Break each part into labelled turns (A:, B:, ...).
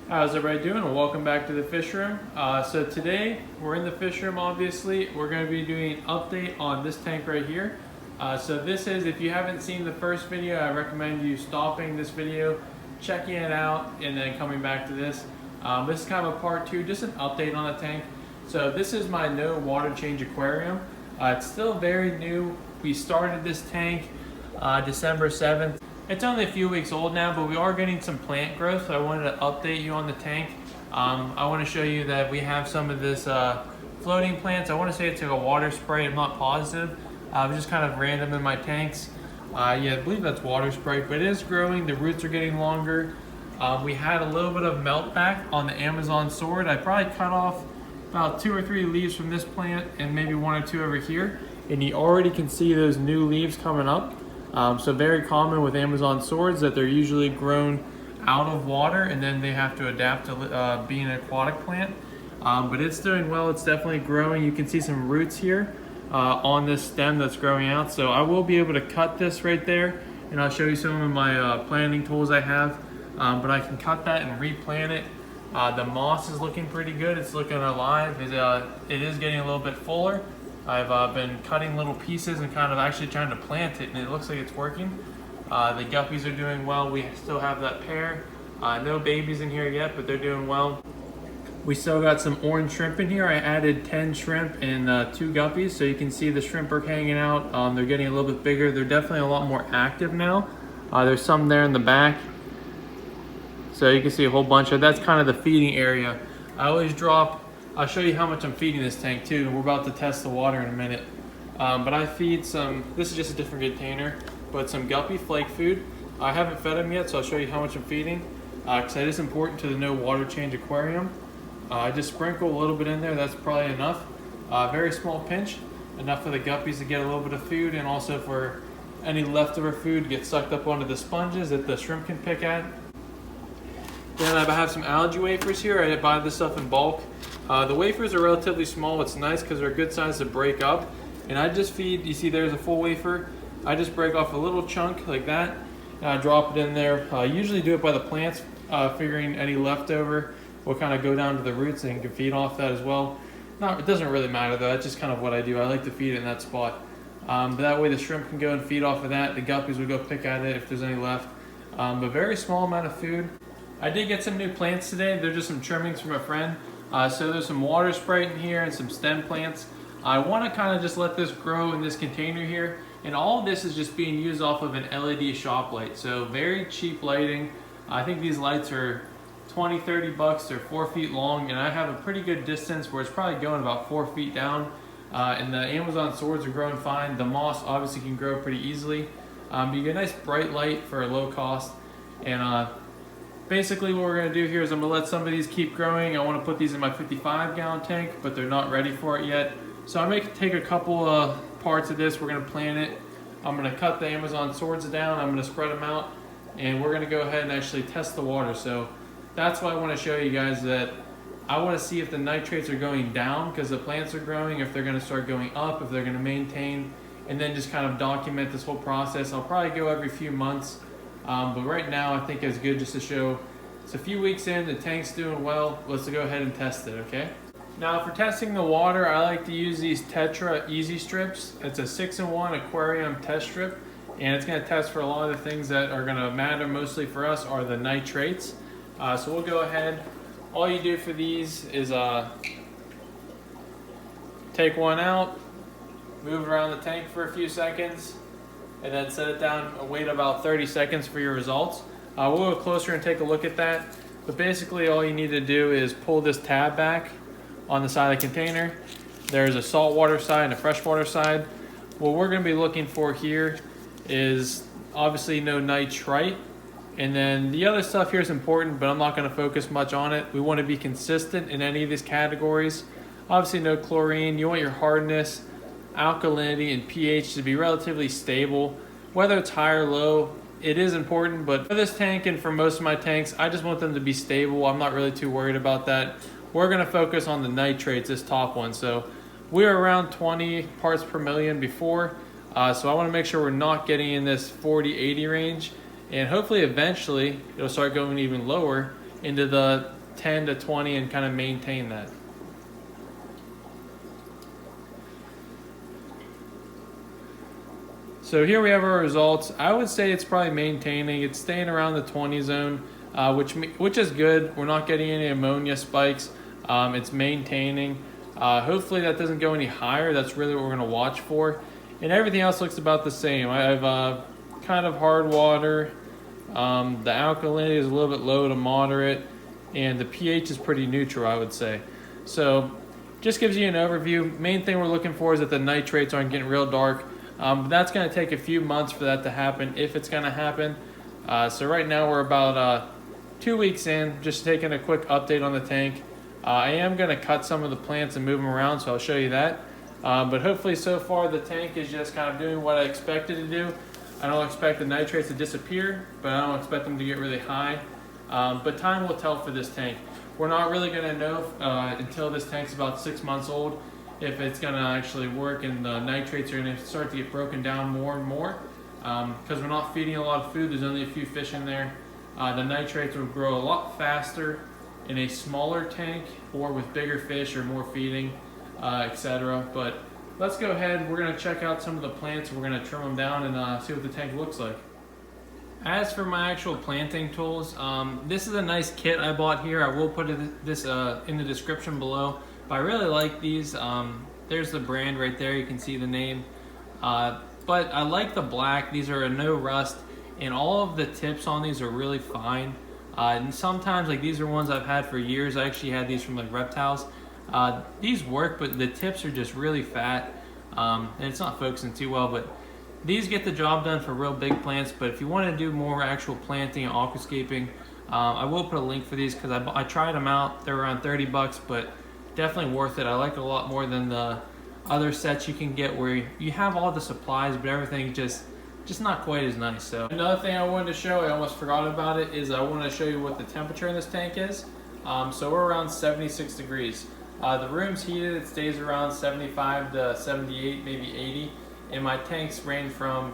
A: How's everybody doing? And welcome back to the fish room. So today we're in the fish room. Obviously, we're going to be doing an update on this tank right here. So this is, if you haven't seen the first video, I recommend you stopping this video, checking it out, and then coming back to this. This is kind of a part two, just an update on the tank. So this is my no water change aquarium. It's still very new. We started this tank December 7th. It's only a few weeks old now, but we are getting some plant growth, so I wanted to update you on the tank. I want to show you that we have some of this floating plants. I want to say it's like a water spray, I'm not positive. It was just kind of random in my tanks. Yeah, I believe that's water spray, but it is growing. The roots are getting longer. We had a little bit of melt back on the Amazon sword. I probably cut off about 2 or 3 leaves from this plant and maybe 1 or 2 over here. And you already can see those new leaves coming up. So very common with Amazon swords that they're usually grown out of water and then they have to adapt to being an aquatic plant. But it's doing well, it's definitely growing. You can see some roots here on this stem that's growing out. So I will be able to cut this right there and I'll show you some of my planting tools I have. But I can cut that and replant it. The moss is looking pretty good, it's looking alive. It is getting a little bit fuller. I've been cutting little pieces and kind of actually trying to plant it, and it looks like it's working. The guppies are doing well. We still have that pair. No babies in here yet, but they're doing well. We still got some orange shrimp in here. I added 10 shrimp and 2 guppies, so you can see the shrimp are hanging out. They're getting a little bit bigger. They're definitely a lot more active now. There's some there in the back. So you can see a whole bunch of, that's kind of the feeding area. I always drop, I'll show you how much I'm feeding this tank too. We're about to test the water in a minute. But I feed some, this is just a different container, but some guppy flake food. I haven't fed them yet, so I'll show you how much I'm feeding. Because that is important to the no water change aquarium. I just sprinkle a little bit in there, that's probably enough. Very small pinch, enough for the guppies to get a little bit of food and also for any leftover food to get sucked up onto the sponges that the shrimp can pick at. Then I have some algae wafers here. I buy this stuff in bulk. The wafers are relatively small. It's nice because they're a good size to break up. And I just feed, you see there's a full wafer. I just break off a little chunk like that. And I drop it in there. I usually do it by the plants, figuring any leftover will kind of go down to the roots and you can feed off that as well. It doesn't really matter though. That's just kind of what I do. I like to feed it in that spot. But that way the shrimp can go and feed off of that. The guppies will go pick at it if there's any left. But very small amount of food. I did get some new plants today. They're just some trimmings from a friend. So there's some water spray in here and some stem plants. I want to kind of just let this grow in this container here. And all of this is just being used off of an LED shop light. So very cheap lighting. I think these lights are 20, 30 bucks. They're 4 feet long and I have a pretty good distance where it's probably going about 4 feet down. And the Amazon swords are growing fine. The moss obviously can grow pretty easily. You get a nice bright light for a low cost. And basically what we're going to do here is I'm going to let some of these keep growing. I want to put these in my 55-gallon tank, but they're not ready for it yet. So I may take a couple parts of this. We're going to plant it. I'm going to cut the Amazon swords down. I'm going to spread them out. And we're going to go ahead and actually test the water. So that's why I want to show you guys that I want to see if the nitrates are going down because the plants are growing, if they're going to start going up, if they're going to maintain, and then just kind of document this whole process. I'll probably go every few months. But right now I think it's good just to show it's a few weeks in, the tank's doing well. Let's go ahead and test it, okay? Now for testing the water, I like to use these Tetra Easy Strips. It's a 6-in-1 aquarium test strip, and it's gonna test for a lot of the things that are gonna matter mostly for us are the nitrates. So we'll go ahead. All you do for these is take one out, move it around the tank for a few seconds, and then set it down and wait about 30 seconds for your results. We'll go closer and take a look at that. But basically all you need to do is pull this tab back on the side of the container. There's a saltwater side and a freshwater side. What we're gonna be looking for here is obviously no nitrite. And then the other stuff here is important, but I'm not gonna focus much on it. We wanna be consistent in any of these categories. Obviously no chlorine. You want your hardness, alkalinity, and pH to be relatively stable. Whether it's high or low, it is important, but for this tank and for most of my tanks, I just want them to be stable. I'm not really too worried about that. We're gonna focus on the nitrates, this top one. So we were around 20 parts per million before, so I wanna make sure we're not getting in this 40, 80 range, and hopefully eventually it'll start going even lower into the 10 to 20 and kind of maintain that. So here we have our results. I would say it's probably maintaining. It's staying around the 20 zone, which is good. We're not getting any ammonia spikes. It's maintaining. Hopefully that doesn't go any higher. That's really what we're going to watch for. And everything else looks about the same. I have kind of hard water. The alkalinity is a little bit low to moderate. And the pH is pretty neutral, I would say. So just gives you an overview. Main thing we're looking for is that the nitrates aren't getting real dark. But that's going to take a few months for that to happen, if it's going to happen. So right now we're about 2 weeks in, just taking a quick update on the tank. I am going to cut some of the plants and move them around, so I'll show you that. But hopefully so far the tank is just kind of doing what I expected to do. I don't expect the nitrates to disappear, but I don't expect them to get really high. But time will tell for this tank. We're not really going to know until this tank's about 6 months old if it's going to actually work and the nitrates are going to start to get broken down more and more. Because we're not feeding a lot of food, there's only a few fish in there. The nitrates will grow a lot faster in a smaller tank or with bigger fish or more feeding, etc. But let's go ahead, we're going to check out some of the plants, we're going to trim them down and see what the tank looks like. As for my actual planting tools, this is a nice kit I bought here. I will put this in the description below. But I really like these. There's the brand right there, you can see the name. But I like the black. These are a no rust, and all of the tips on these are really fine. And sometimes, like, these are ones I've had for years. I actually had these from like Reptiles. These work, but the tips are just really fat, and it's not focusing too well. But these get the job done for real big plants. But if you want to do more actual planting and aquascaping, I will put a link for these because I tried them out. They're around 30 bucks, but definitely worth it. I like it a lot more than the other sets you can get where you have all the supplies, but everything just not quite as nice. So another thing I wanted to show, I almost forgot about it, is I want to show you what the temperature in this tank is. So we're around 76 degrees. The room's heated, it stays around 75 to 78, maybe 80. And my tanks range from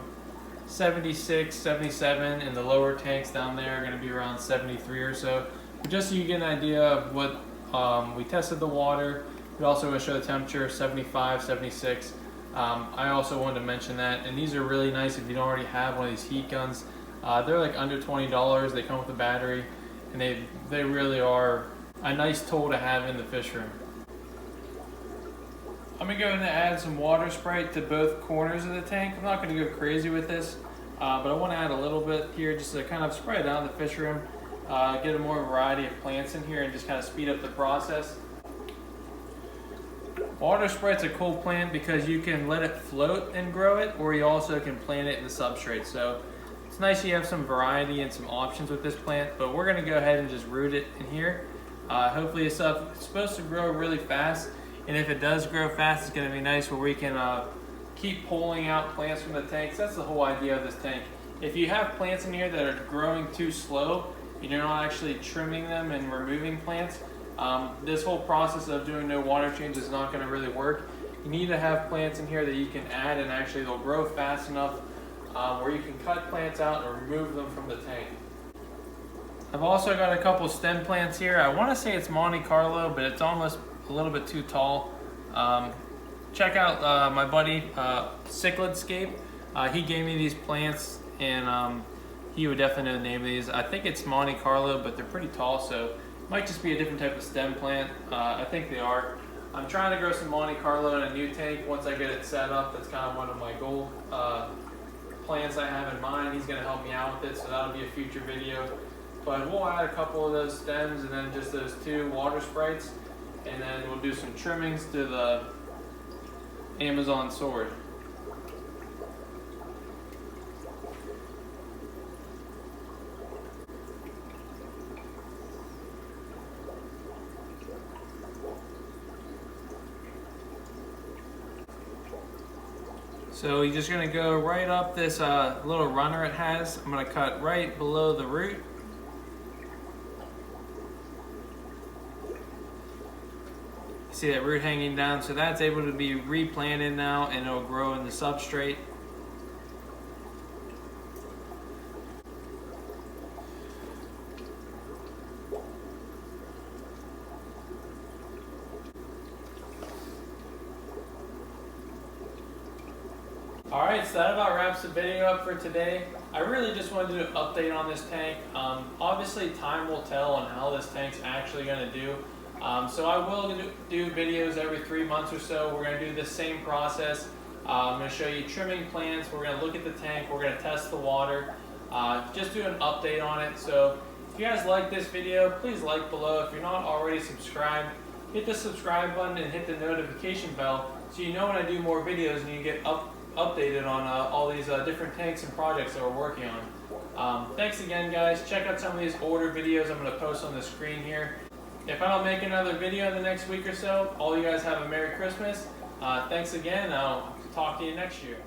A: 76, 77, and the lower tanks down there are going to be around 73 or so. But just so you get an idea of what we tested the water. We also going to show the temperature, 75, 76. I also wanted to mention that. And these are really nice if you don't already have one of these heat guns. They're like under $20. They come with a battery. And they really are a nice tool to have in the fish room. I'm going to go ahead and add some water spray to both corners of the tank. I'm not going to go crazy with this. But I want to add a little bit here just to kind of spray it out in the fish room. Get a more variety of plants in here and just kind of speed up the process. Water sprite's a cool plant because you can let it float and grow it, or you also can plant it in the substrate. So it's nice you have some variety and some options with this plant, but we're going to go ahead and just root it in here. Hopefully this stuff is supposed to grow really fast, and if it does grow fast, it's going to be nice where we can keep pulling out plants from the tanks. That's the whole idea of this tank. If you have plants in here that are growing too slow, and you're not actually trimming them and removing plants, this whole process of doing no water change is not going to really work. You need to have plants in here that you can add, and actually they'll grow fast enough where you can cut plants out or remove them from the tank. I've also got a couple stem plants here. I want to say it's Monte Carlo, but it's almost a little bit too tall. Check out my buddy Cichlidscape. He gave me these plants, and he would definitely know the name of these. I think it's Monte Carlo, but they're pretty tall, so it might just be a different type of stem plant. I think they are. I'm trying to grow some Monte Carlo in a new tank once I get it set up. That's kind of one of my goal plans I have in mind. He's going to help me out with it, so that'll be a future video. But we'll add a couple of those stems and then just those 2 water sprites, and then we'll do some trimmings to the Amazon sword. So you're just going to go right up this little runner it has. I'm going to cut right below the root. See that root hanging down? So that's able to be replanted now, and it'll grow in the substrate. Alright, so that about wraps the video up for today. I really just wanted to do an update on this tank. Obviously time will tell on how this tank's actually going to do. So I will do videos every 3 months or so. We're going to do the same process. I'm going to show you trimming plans. We're going to look at the tank. We're going to test the water. Just do an update on it. So if you guys like this video, please like below. If you're not already subscribed, hit the subscribe button and hit the notification bell so you know when I do more videos and you get updated on all these different tanks and projects that we're working on. Thanks again, guys. Check out some of these older videos I'm going to post on the screen here. If I don't make another video in the next week or so, all you guys have a Merry Christmas. Thanks again. I'll talk to you next year.